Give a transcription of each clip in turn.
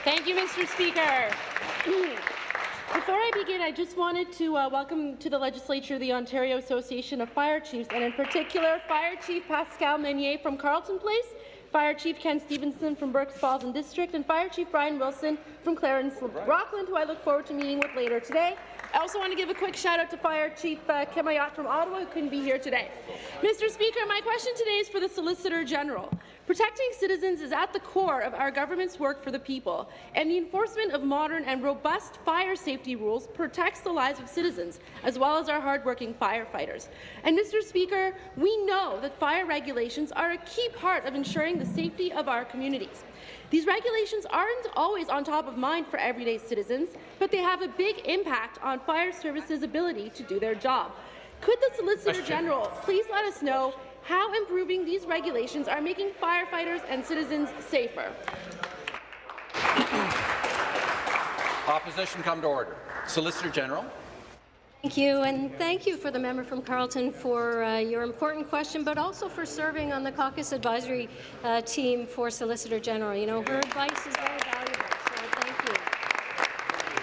Thank you, Mr. Speaker. Before I begin, I just wanted to welcome to the Legislature the Ontario Association of Fire Chiefs, and in particular, Fire Chief Pascal Meunier from Carleton Place, Fire Chief Ken Stevenson from Berks Falls and District, and Fire Chief Brian Wilson from Clarence Rockland, who I look forward to meeting with later today. I also want to give a quick shout-out to Fire Chief Kim Ayat from Ottawa, who couldn't be here today. Mr. Speaker, my question today is for the Solicitor General. Protecting citizens is at the core of our government's work for the people, and the enforcement of modern and robust fire safety rules protects the lives of citizens, as well as our hardworking firefighters. And Mr. Speaker, we know that fire regulations are a key part of ensuring the safety of our communities. These regulations aren't always on top of mind for everyday citizens, but they have a big impact on fire services' ability to do their job. Could the Solicitor General please let us know how improving these regulations are making firefighters and citizens safer? Opposition come to order. Solicitor General. Thank you, and thank you for the member from Carleton for your important question, but also for serving on the caucus advisory team for Solicitor General. You know, her advice is very valuable, so thank you.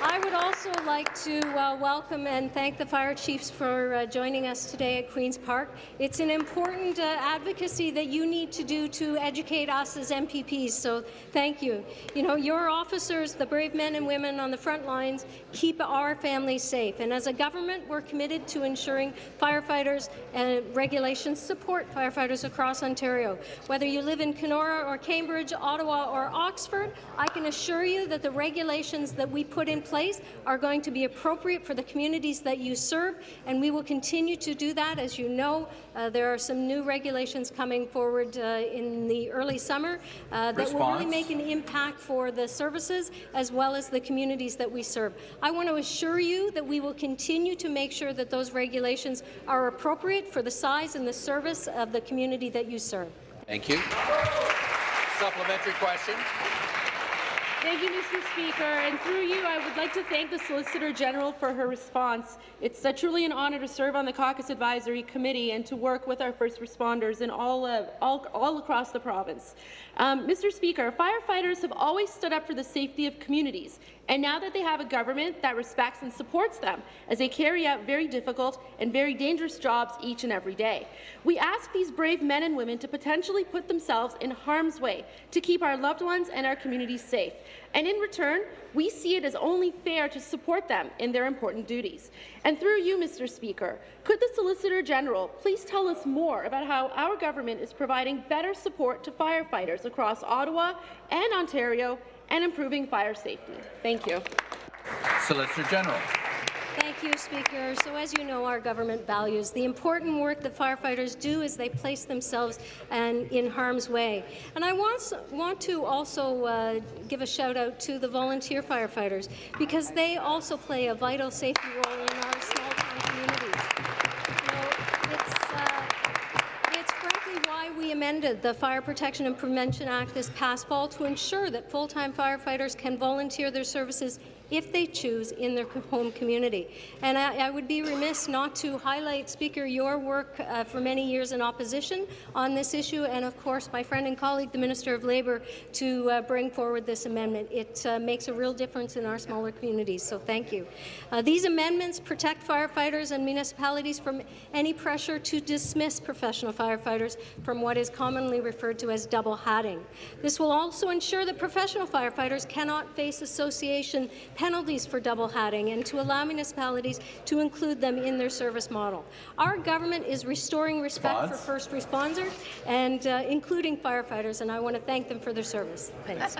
I would also like to welcome and thank the fire chiefs for joining us today at Queen's Park. It's an important advocacy that you need to do to educate us as MPPs, so thank you. You know, your officers, the brave men and women on the front lines, keep our families safe, and as a government, we're committed to ensuring firefighters and regulations support firefighters across Ontario. Whether you live in Kenora or Cambridge, Ottawa or Oxford, I can assure you that the regulations that we put in place are going to be appropriate for the communities that you serve, and we will continue to do that. As you know, there are some new regulations coming forward in the early summer that will really make an impact for the services as well as the communities that we serve. I want to assure you that we will continue to make sure that those regulations are appropriate for the size and the service of the community that you serve. Thank you. Supplementary question. Thank you, Mr. Speaker. And through you, I would like to thank the Solicitor General for her response. It's truly an honour to serve on the Caucus Advisory Committee and to work with our first responders in all across the province. Mr. Speaker, firefighters have always stood up for the safety of communities, and now that they have a government that respects and supports them as they carry out very difficult and very dangerous jobs each and every day, we ask these brave men and women to potentially put themselves in harm's way to keep our loved ones and our communities safe. And in return, we see it as only fair to support them in their important duties. And through you, Mr. Speaker, could the Solicitor General please tell us more about how our government is providing better support to firefighters across Ottawa and Ontario and improving fire safety? Thank you. Solicitor General. Thank you, Speaker. So as you know, our government values the important work that firefighters do as they place themselves in harm's way. And I want to also give a shout out to the volunteer firefighters, because they also play a vital safety role in our small town communities. You know, it's frankly why we amended the Fire Protection and Prevention Act this past fall, to ensure that full-time firefighters can volunteer their services if they choose in their home community. And I would be remiss not to highlight, Speaker, your work for many years in opposition on this issue, and of course my friend and colleague, the Minister of Labour, to bring forward this amendment. It makes a real difference in our smaller communities, so thank you. These amendments protect firefighters and municipalities from any pressure to dismiss professional firefighters from what is commonly referred to as double hatting. This will also ensure that professional firefighters cannot face association penalties for double hatting, and to allow municipalities to include them in their service model. Our government is restoring respect for first responders and including firefighters, and I want to thank them for their service. Thanks.